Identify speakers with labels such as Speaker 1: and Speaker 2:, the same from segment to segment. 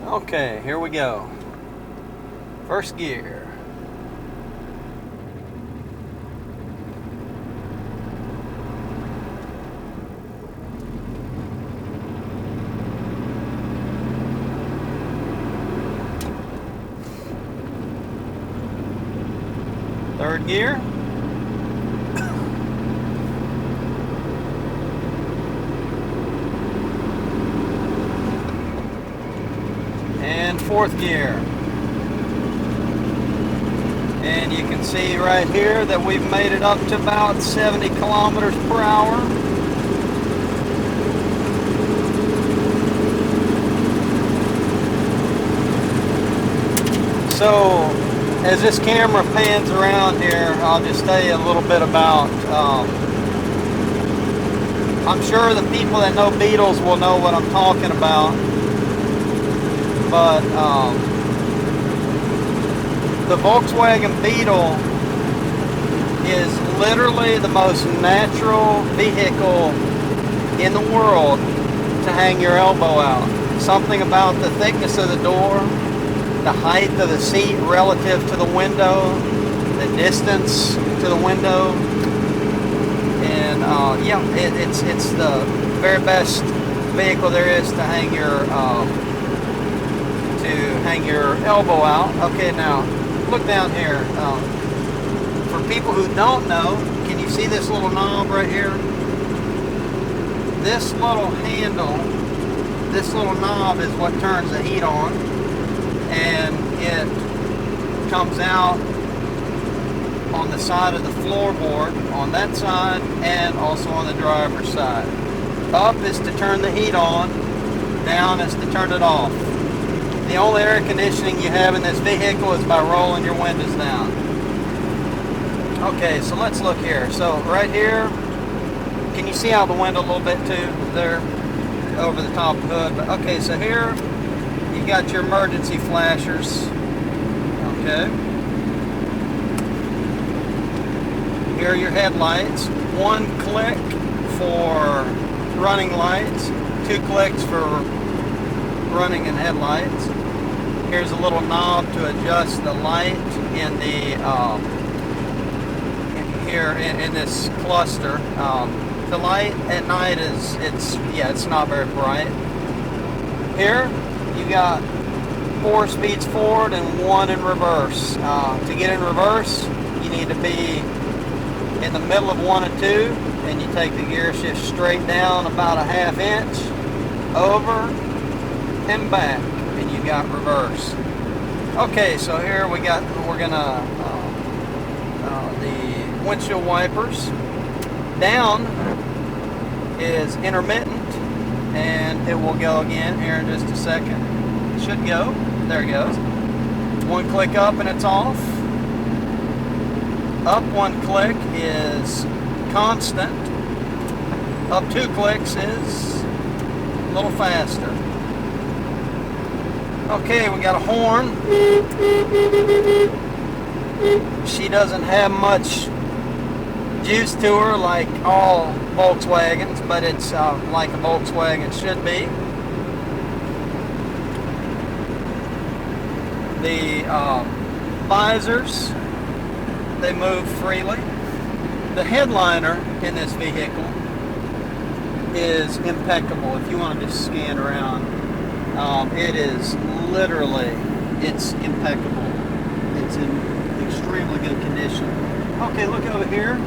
Speaker 1: Okay, here we go. First gear. Third gear. And fourth gear. And you can see right here that we've made it up to about 70 kilometers per hour. So as this camera pans around here, I'll just tell you a little bit about, I'm sure the people that know Beetles will know what I'm talking about, but the Volkswagen Beetle is literally the most natural vehicle in the world to hang your elbow out. Something about the thickness of the door, the height of the seat relative to the window, the distance to the window, and yeah, it's the very best vehicle there is to hang your elbow out. Okay, now look down here. For people who don't know, can you see this little knob right here? This little handle, this little knob is what turns the heat on, and it comes out on the side of the floorboard on that side and also on the driver's side. Up is to turn the heat on, down is to turn it off. The only air conditioning you have in this vehicle is by rolling your windows down. Okay, so let's look here. So right here, can you see out the window a little bit too there over the top of the hood? But okay, so here you got your emergency flashers. Okay. Here are your headlights. One click for running lights, 2 clicks for running and headlights. Here's a little knob to adjust the light in the here in this cluster. The light at night it's not very bright. Here you got 4 speeds forward and 1 in reverse. To get in reverse, you need to be in the middle of 1 and 2, and you take the gear shift straight down about a ½ inch, over and back, and you got reverse. Okay, so here we're gonna the windshield wipers. Down is intermittent, and it will go again here in just a second. It should go. There it goes. 1 click up and it's off. Up 1 click is constant. Up 2 clicks is a little faster. Okay, we got a horn. She doesn't have much juice to her like all Volkswagens, but it's like a Volkswagen should be. The visors, they move freely. The headliner in this vehicle is impeccable. If you want to just scan around, it is literally, it's impeccable. It's in extremely good condition. Okay, look over here.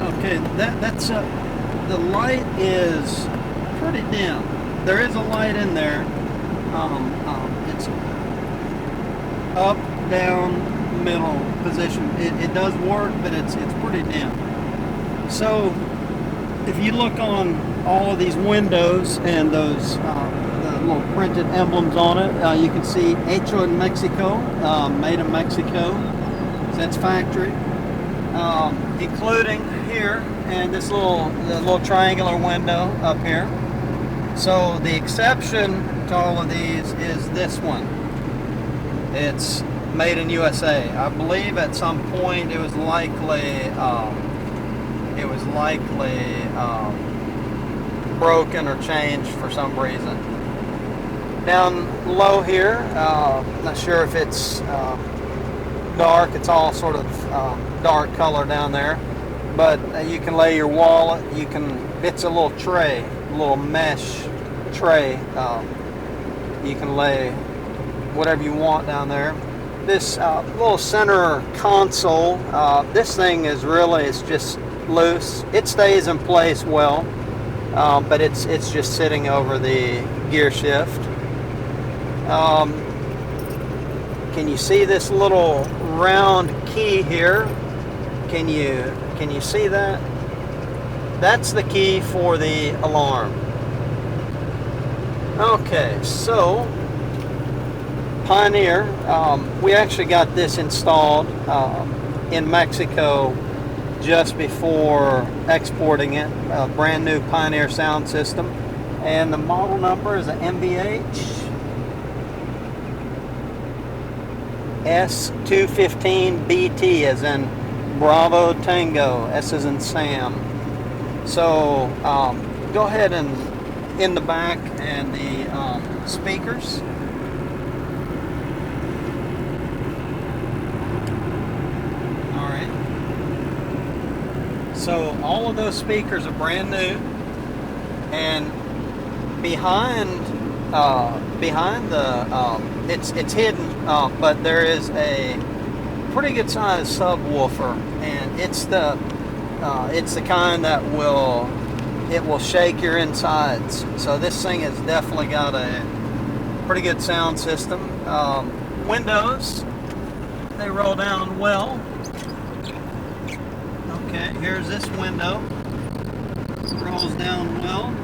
Speaker 1: Okay, that's the light is pretty dim. There is a light in there. It's up, down, middle position. It does work, but it's pretty dim. So if you look on all of these windows and those the little printed emblems on it, you can see Hecho in Mexico, made in Mexico. So that's factory, including here and this little triangular window up here. So the exception to all of these is this one. It's made in USA. I believe at some point it was likely broken or changed for some reason. Down low here, not sure if it's dark. It's all sort of dark color down there, but you can lay your wallet. It's a little tray, a little mesh tray. You can lay whatever you want down there. This little center console, this thing is really, it's just loose. It stays in place well, but it's just sitting over the gear shift. Can you see this little round key here? Can you see that? That's the key for the alarm. Okay, so Pioneer, we actually got this installed in Mexico just before exporting it. A brand new Pioneer sound system, and the model number is a MBH S215BT, as in Bravo Tango, S as in Sam. So go ahead and in the back and the speakers. All right. So all of those speakers are brand new, and behind the it's hidden, but there is a pretty good sized subwoofer, and it's the kind that will shake your insides. So this thing has definitely got a pretty good sound system. Windows, they roll down well. Okay, here's this window. Rolls down well.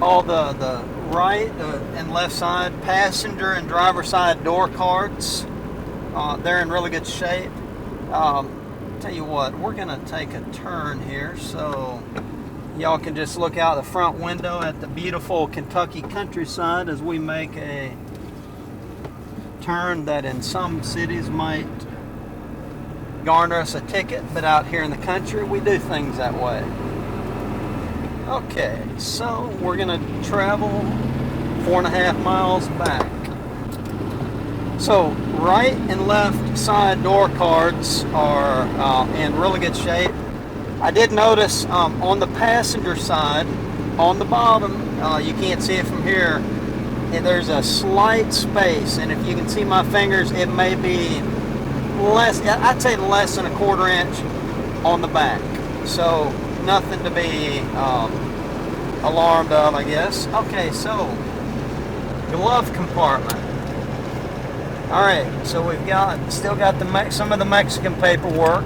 Speaker 1: All the right and left side passenger and driver side door cards, they're in really good shape. Tell you what, we're gonna take a turn here so y'all can just look out the front window at the beautiful Kentucky countryside as we make a turn that in some cities might garner us a ticket, but out here in the country we do things that way. Okay, so we're gonna travel 4.5 miles back. So right and left side door cards are in really good shape. I did notice on the passenger side, on the bottom, you can't see it from here, and there's a slight space, and if you can see my fingers, it may be less, I'd say less than 1/4 inch on the back. So nothing to be alarmed of, I guess. Okay, so glove compartment. All right, so we've still got some of the Mexican paperwork,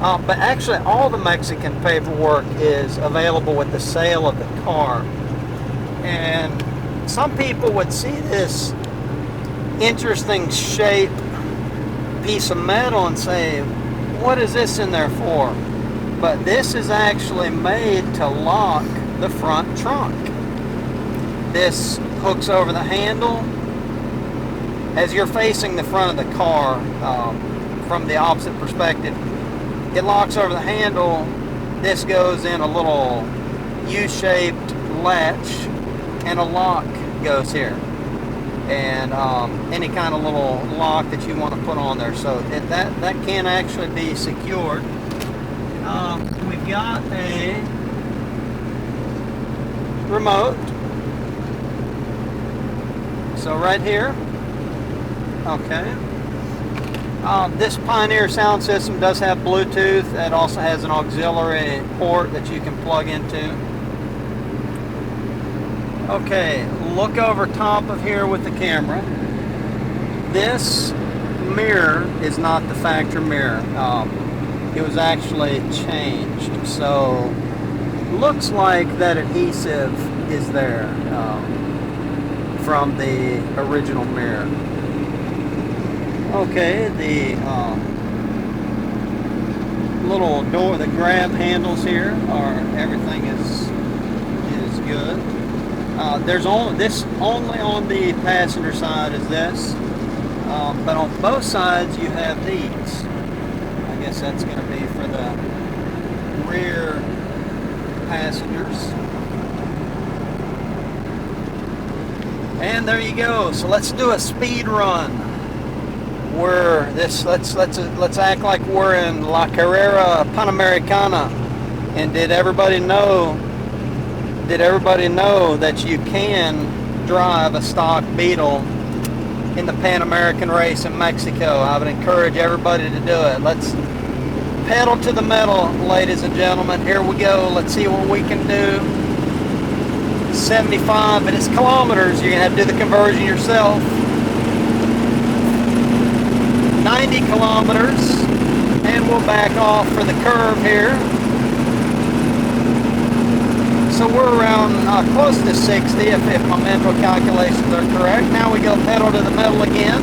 Speaker 1: but actually all the Mexican paperwork is available with the sale of the car. And some people would see this interesting shape piece of metal and say, what is this in there for? But this is actually made to lock the front trunk. This hooks over the handle. As you're facing the front of the car from the opposite perspective, it locks over the handle. This goes in a little U-shaped latch, and a lock goes here, and any kind of little lock that you want to put on there. So that can actually be secured. We've got a remote. So right here. Okay. This Pioneer sound system does have Bluetooth. It also has an auxiliary port that you can plug into. Okay, look over top of here with the camera. This mirror is not the factory mirror. It was actually changed. So looks like that adhesive is there from the original mirror. Okay, the little door, the grab handles here everything is good. There's only on the passenger side is this, but on both sides you have these. I guess that's going to be for the rear passengers. And there you go. So let's do a speed run. Let's act like we're in La Carrera Panamericana. And did everybody know that you can drive a stock Beetle in the Pan American race in Mexico? I would encourage everybody to do it. Let's pedal to the metal, ladies and gentlemen. Here we go. Let's see what we can do. 75, and it's kilometers. You're gonna have to do the conversion yourself. 90 kilometers, and we'll back off for the curve here. So we're around close to 60 if my mental calculations are correct. Now we go pedal to the metal again.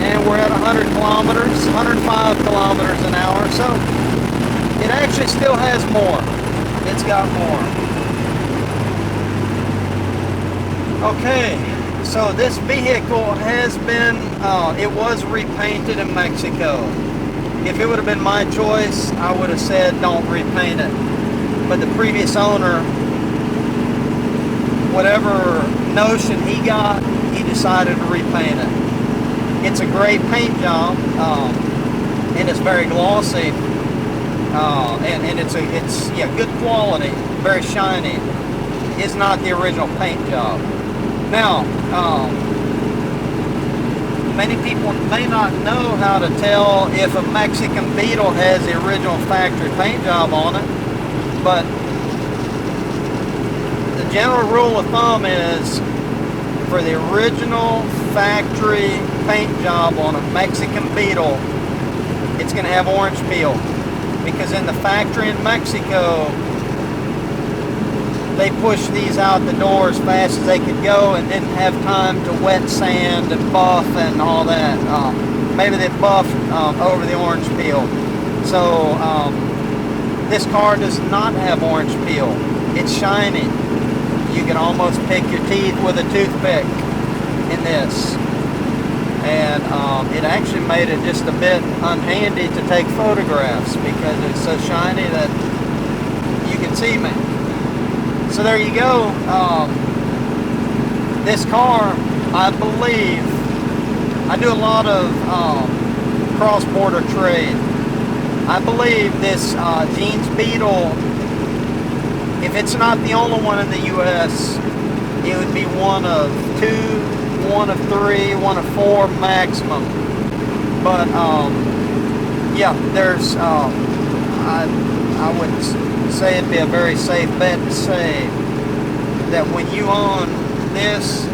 Speaker 1: And we're at 100 kilometers, 105 kilometers an hour. So it actually still has more. It's got more. Okay, so this vehicle has been, it was repainted in Mexico. If it would have been my choice, I would have said don't repaint it. But the previous owner, whatever notion he got, he decided to repaint it. It's a great paint job, and it's very glossy. And it's good quality, very shiny. It's not the original paint job. Now, many people may not know how to tell if a Mexican Beetle has the original factory paint job on it, but the general rule of thumb is for the original factory paint job on a Mexican Beetle, it's going to have orange peel. Because in the factory in Mexico, they pushed these out the door as fast as they could go and didn't have time to wet sand and buff and all that. Maybe they buffed over the orange peel. So this car does not have orange peel. It's shiny. You can almost pick your teeth with a toothpick in this. And it actually made it just a bit unhandy to take photographs because it's so shiny that you can see me. So there you go. This car, I believe, I do a lot of cross-border trade. I believe this Jeans Beetle, if it's not the only one in the U.S., it would be one of two, one of three, one of four maximum. But yeah, there's I would say it'd be a very safe bet to say that when you own this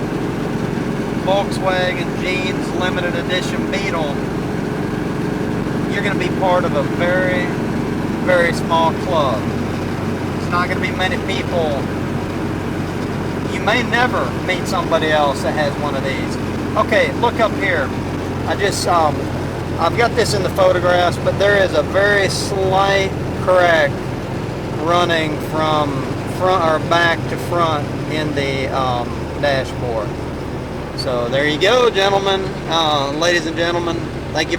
Speaker 1: Volkswagen Jeans limited edition Beetle, you're going to be part of a very, very small club. It's not going to be many people. You may never meet somebody else that has one of these. Okay, look up here. I've got this in the photographs, but there is a very slight crack running from front or back to front in the dashboard. So there you go, gentlemen, ladies and gentlemen.